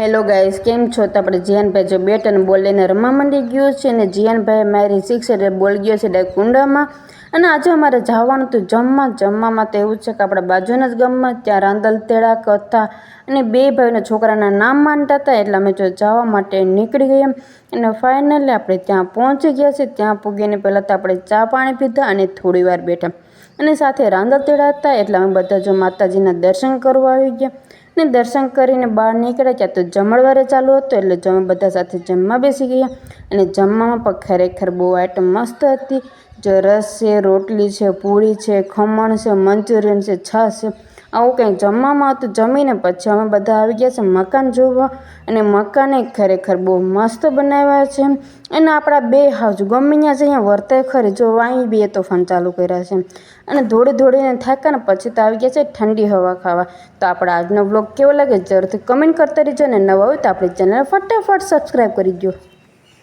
Hello guys, કેમ છો? તો આપણે જીયાનભાઈ જો બેટ અને બોલ લઈને રમવા માંડી ગયો છે અને જીયાનભાઈ મારી 6 એટલે બોલ ગયો છે ડાયરેક્ટ કુંડામાં. અને આજે અમારે જવાનું હતું જમવામાં તો એવું છે કે આપણા બાજુના જ ગામમાં ત્યાં રાંદલ તેડા કથા અને બે ભાઈના છોકરાના નામ માનતા હતા, એટલે અમે જો જવા માટે નીકળી ગયા. અને ફાઇનલી આપણે ત્યાં પહોંચી ગયા છે. ત્યાં પૂગીને પહેલાં તો આપણે ચા પાણી પીધા અને થોડી વાર બેઠા અને સાથે રાંદલ તેડા હતા, એટલે અમે બધા જો માતાજીના દર્શન કરવા આવી ગયા. ને દર્શન કરીને બહાર નીકળ્યા ત્યાં તો જમણવારે ચાલુ હતો, એટલે અમે બધા સાથે જમવા બેસી ગયા. અને જમવામાં પણ ખરેખર બહુ આઈટમ મસ્ત હતી. જો રસ છે, રોટલી છે, પૂરી છે, ખમણ છે, મંચુરિયન છે, છાશ છે, આવું કંઈક જમવામાં હતું. જમીને પછી અમે બધા આવી ગયા છે મકાન જોવા, અને મકાને ખરેખર બહુ મસ્ત બનાવ્યા છે. અને આપણા બે હાઉસ ગમે ત્યાં છે અહીંયા વર્તાય ખરી. જો અહીં બે તોફાન ચાલુ કર્યા છે અને દોડીને થાક્યા ને પછી તો આવી ગયા છે ઠંડી હવા ખાવા. તો આપણે આજનો વ્લોગ કેવો લાગે જરૂરથી કમેન્ટ કરતા રહેજો, અને નવા હોય તો આપણી ચેનલ ફટાફટ સબસ્ક્રાઈબ કરી દો.